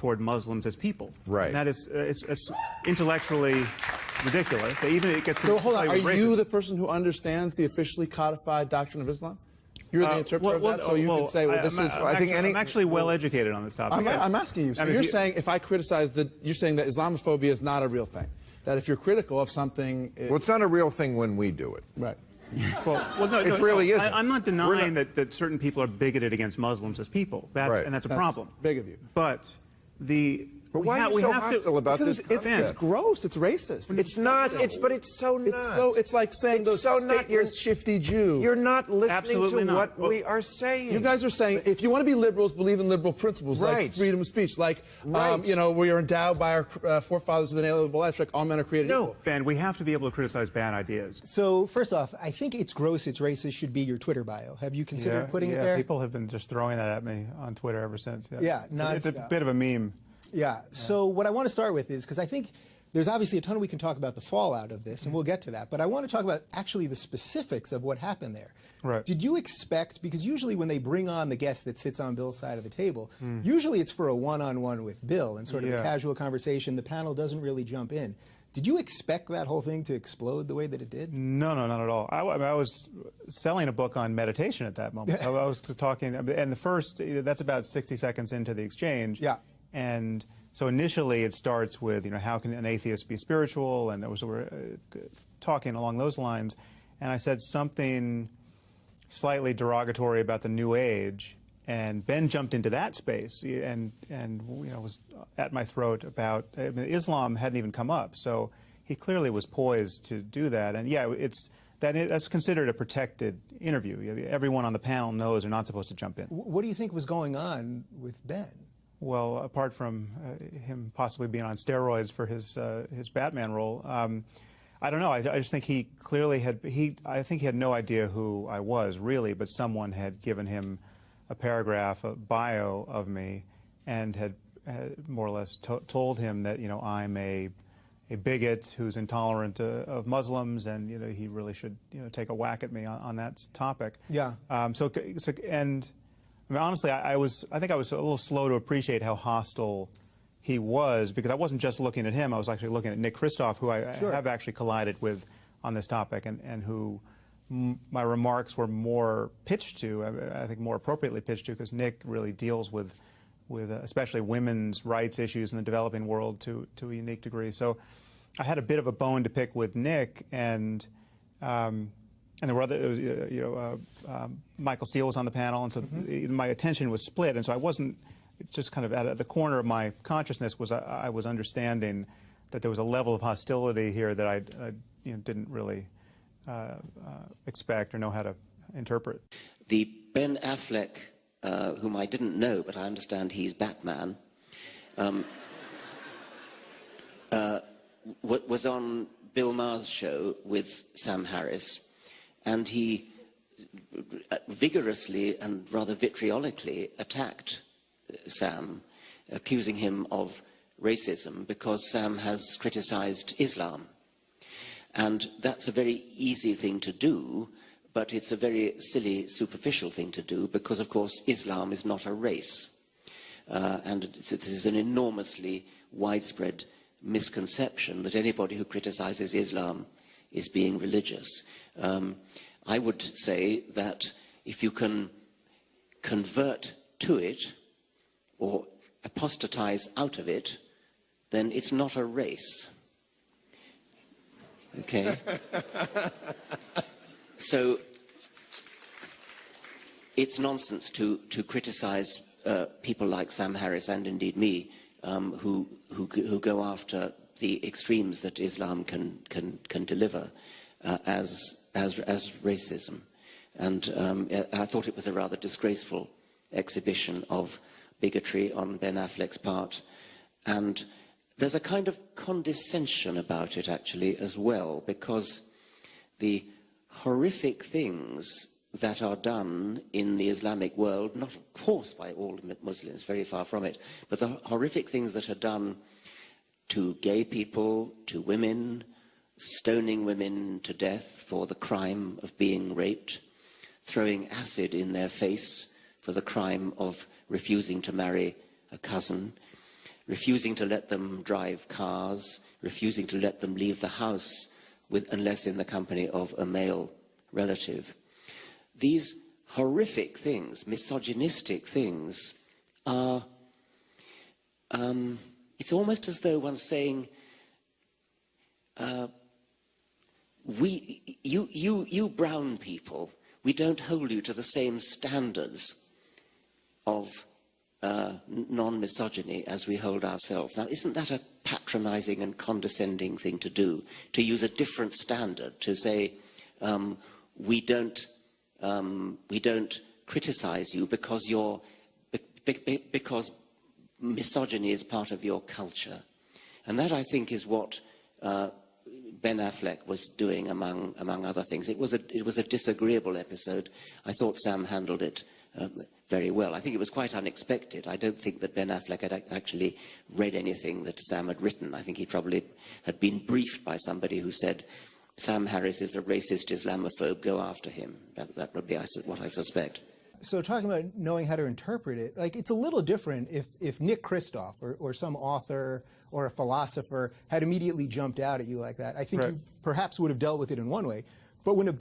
toward Muslims as people. Right. And that is it's intellectually ridiculous. Even it gets so hold on, are racist. you the person who understands the officially codified doctrine of Islam? You're the interpreter of that, so you can say, well, this is... I'm actually well educated on this topic. I'm asking you. So you're saying if I criticize you're saying that Islamophobia is not a real thing. That if you're critical of something... Well, it's not a real thing when we do it. Right. Well, no, it really isn't. I'm not denying that certain people are bigoted against Muslims as people. And that's a problem. Big of you. But why are you so hostile about this? It's gross. It's racist. It's not. But it's so not. It's like saying those stateless, shifty Jew. You're not listening Absolutely to not. what we are saying. You guys are saying if you want to be liberals, believe in liberal principles like freedom of speech, like you know, we are endowed by our forefathers with an inalienable rights, like all men are created equal. Ben, we have to be able to criticize bad ideas. So first off, I think it's gross, it's racist should be your Twitter bio. Have you considered putting it there? People have been just throwing that at me on Twitter ever since. It's a bit of a meme. Yeah. So what I want to start with is, because I think there's obviously a ton we can talk about the fallout of this, and we'll get to that, but I want to talk about actually the specifics of what happened there. Right. Did you expect, because usually when they bring on the guest that sits on Bill's side of the table, usually it's for a one-on-one with Bill and sort of a casual conversation, the panel doesn't really jump in. Did you expect that whole thing to explode the way that it did? No, not at all. I was selling a book on meditation at that moment. I was talking, and that's about 60 seconds into the exchange. Yeah. And so initially it starts with, you know, how can an atheist be spiritual? And we're talking along those lines. And I said something slightly derogatory about the New Age. And Ben jumped into that space and you know, was at my throat about Islam hadn't even come up. So he clearly was poised to do that. And yeah, that's considered a protected interview. Everyone on the panel knows they're not supposed to jump in. What do you think was going on with Ben? Well, apart from him possibly being on steroids for his Batman role, I don't know. I just think he clearly I think he had no idea who I was really, but someone had given him a paragraph, a bio of me, and had more or less told him that, you know, I'm a bigot who's intolerant of Muslims, and, you know, he really should, you know, take a whack at me on that topic. Yeah. And I mean, honestly, I think I was a little slow to appreciate how hostile he was, because I wasn't just looking at him. I was actually looking at Nick Kristof, who I have actually collided with on this topic, and who my remarks were more pitched to, I think more appropriately pitched to, because Nick really deals with especially women's rights issues in the developing world to a unique degree. So I had a bit of a bone to pick with Nick, and there were other, Michael Steele was on the panel, and so my attention was split, and so I wasn't just kind of at the corner of my consciousness was I was understanding that there was a level of hostility here that I didn't really expect or know how to interpret. The Ben Affleck, whom I didn't know, but I understand he's Batman, was on Bill Maher's show with Sam Harris, and he vigorously and rather vitriolically attacked Sam, accusing him of racism because Sam has criticized Islam. And that's a very easy thing to do, but it's a very silly, superficial thing to do because, of course, Islam is not a race. And it is an enormously widespread misconception that anybody who criticizes Islam is being religious. I would say that if you can convert to it or apostatize out of it, then it's not a race. Okay? So it's nonsense to criticize people like Sam Harris and indeed me who go after the extremes that Islam can deliver as racism. And I thought it was a rather disgraceful exhibition of bigotry on Ben Affleck's part. And there's a kind of condescension about it, actually, as well, because the horrific things that are done in the Islamic world, not of course by all Muslims, very far from it, but the horrific things that are done to gay people, to women, stoning women to death for the crime of being raped, throwing acid in their face for the crime of refusing to marry a cousin, refusing to let them drive cars, refusing to let them leave the house unless in the company of a male relative. These horrific things, misogynistic things, are, it's almost as though one's saying, you brown people, we don't hold you to the same standards of non-misogyny as we hold ourselves. Now, isn't that a patronizing and condescending thing to do, to use a different standard, to say, we don't criticize you because because misogyny is part of your culture. And that, I think, is what Ben Affleck was doing, among other things. It was a disagreeable episode. I thought Sam handled it very well. I think it was quite unexpected. I don't think that Ben Affleck had actually read anything that Sam had written. I think he probably had been briefed by somebody who said, Sam Harris is a racist Islamophobe, go after him. That would be what I suspect. So talking about knowing how to interpret it, like, it's a little different if Nick Kristof or some author or a philosopher had immediately jumped out at you like that. I think you perhaps would have dealt with it in one way. But when I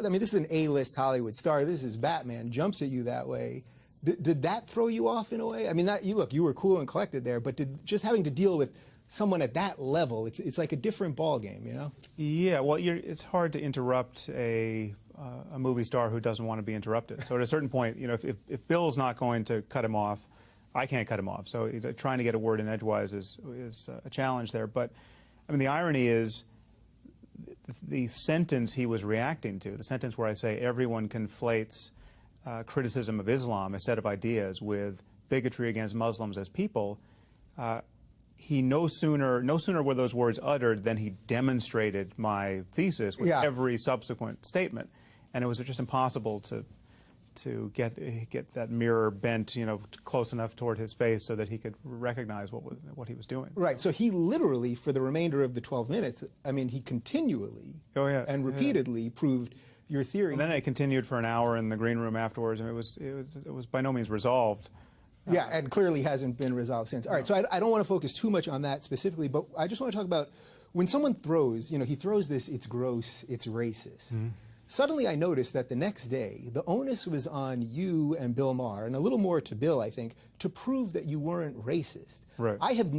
mean, this is an A-list Hollywood star, this is Batman, jumps at you that way, did that throw you off in a way? I mean, you were cool and collected there, but just having to deal with someone at that level, it's like a different ball game, you know? Yeah, well, it's hard to interrupt a movie star who doesn't want to be interrupted. So at a certain point, you know, if Bill's not going to cut him off, I can't cut him off. So trying to get a word in edgewise is a challenge there. But I mean, the irony is the sentence he was reacting to, the sentence where I say everyone conflates criticism of Islam, a set of ideas, with bigotry against Muslims as people. He no sooner were those words uttered than he demonstrated my thesis with every subsequent statement, and it was just impossible to get that mirror bent, you know, close enough toward his face so that he could recognize what he was doing. Right. So he literally, for the remainder of the 12 minutes, I mean, he continually and repeatedly proved your theory. And then it continued for an hour in the green room afterwards, and it was by no means resolved. Yeah, and clearly hasn't been resolved since. All right, so I don't want to focus too much on that specifically, but I just want to talk about when someone throws, you know, he throws this, it's gross, it's racist. Mm-hmm. Suddenly I noticed that the next day, the onus was on you and Bill Maher, and a little more to Bill, I think, to prove that you weren't racist. Right. I've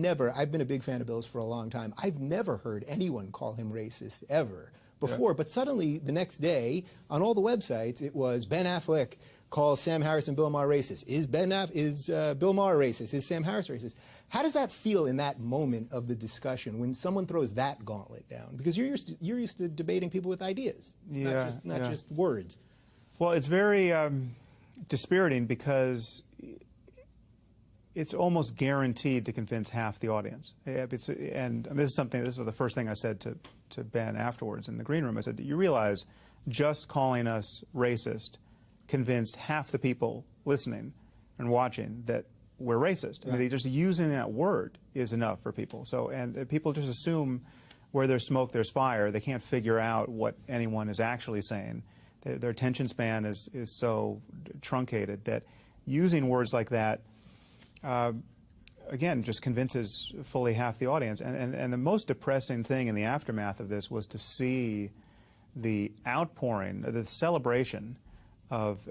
been a big fan of Bill's for a long time. I've never heard anyone call him racist ever before, but suddenly the next day, on all the websites, it was Ben Affleck calls Sam Harris and Bill Maher racist. Is Bill Maher racist? Is Sam Harris racist? How does that feel in that moment of the discussion when someone throws that gauntlet down? Because you're used to debating people with ideas, not just words. Well, it's very dispiriting because it's almost guaranteed to convince half the audience. And this is the first thing I said to Ben afterwards in the green room. I said, you realize just calling us racist convinced half the people listening and watching that we're racist. I mean, just using that word is enough for people. So, and people just assume where there's smoke, there's fire. They can't figure out what anyone is actually saying. Their attention span is so truncated that using words like that, again, just convinces fully half the audience. And the most depressing thing in the aftermath of this was to see the outpouring, the celebration of,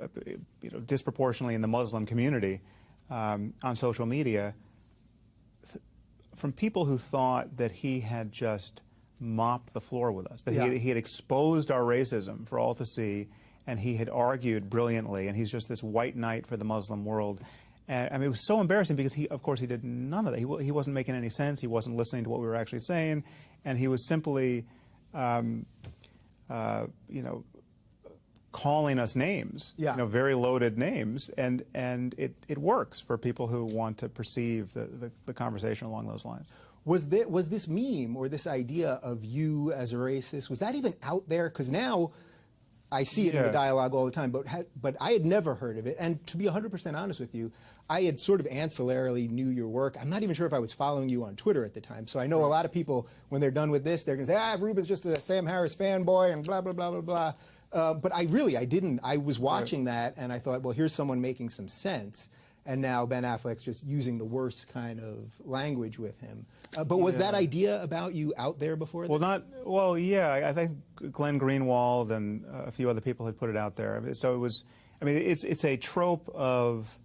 you know, disproportionately in the Muslim community on social media, from people who thought that he had just mopped the floor with us, that he had exposed our racism for all to see, and he had argued brilliantly, and he's just this white knight for the Muslim world. And I mean, it was so embarrassing because of course, he did none of that. He wasn't making any sense. He wasn't listening to what we were actually saying, and he was simply, you know, calling us names, you know, very loaded names, and it works for people who want to perceive the conversation along those lines. Was this meme or this idea of you as a racist, was that even out there? Because now I see it in the dialogue all the time, but I had never heard of it. And to be 100% honest with you, I had sort of ancillarily knew your work. I'm not even sure if I was following you on Twitter at the time. So I know a lot of people, when they're done with this, they're going to say, Ruben's just a Sam Harris fanboy and blah, blah, blah, blah, blah. But I didn't. I was watching that, and I thought, well, here's someone making some sense. and now Ben Affleck's just using the worst kind of language with him. But was that idea about you out there before? Well, yeah, I think Glenn Greenwald and a few other people had put it out there. So it was, I mean, it's a trope of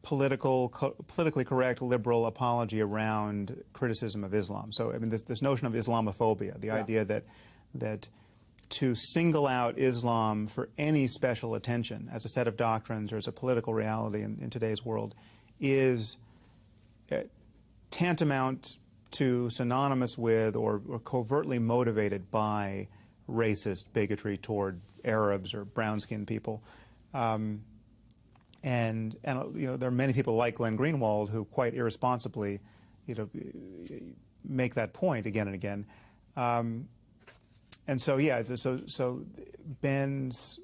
politically correct liberal apology around criticism of Islam. So I mean, this notion of Islamophobia, the idea that to single out Islam for any special attention as a set of doctrines or as a political reality in today's world is tantamount to, synonymous with, or covertly motivated by racist bigotry toward Arabs or brown-skinned people. And you know, there are many people like Glenn Greenwald who quite irresponsibly, you know, make that point again and again. And so, yeah, so Ben's,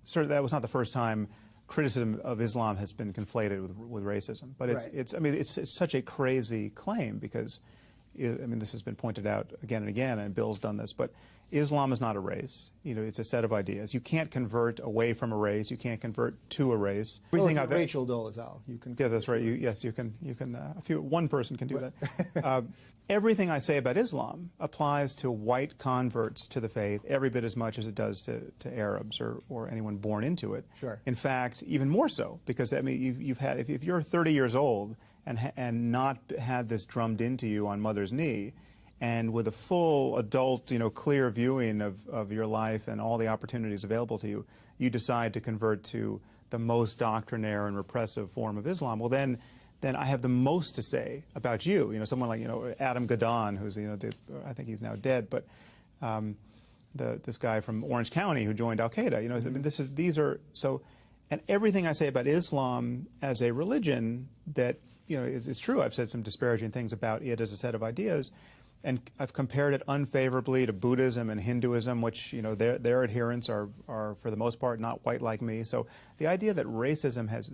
certainly that was not the first time criticism of Islam has been conflated with racism. But I mean, it's such a crazy claim because, I mean, this has been pointed out again and again, and Bill's done this, but Islam is not a race. You know, it's a set of ideas. You can't convert away from a race. You can't convert to a race. Well, Rachel Dolezal. You can. Yeah, that's right. Yes, you can. One person can do that. Everything I say about Islam applies to white converts to the faith every bit as much as it does to Arabs or anyone born into it. Sure. In fact, even more so, because I mean, you've had, if you're 30 years old and not had this drummed into you on mother's knee, and with a full adult, you know, clear viewing of your life and all the opportunities available to you, you decide to convert to the most doctrinaire and repressive form of Islam, well then I have the most to say about you. You know, someone like, you know, Adam Gadon, who's, you know, I think he's now dead, but this guy from Orange County who joined Al-Qaeda, you know, I mean, and everything I say about Islam as a religion that, you know, is true. I've said some disparaging things about it as a set of ideas, and I've compared it unfavorably to Buddhism and Hinduism, which, you know, their adherents are for the most part not white like me. So the idea that racism has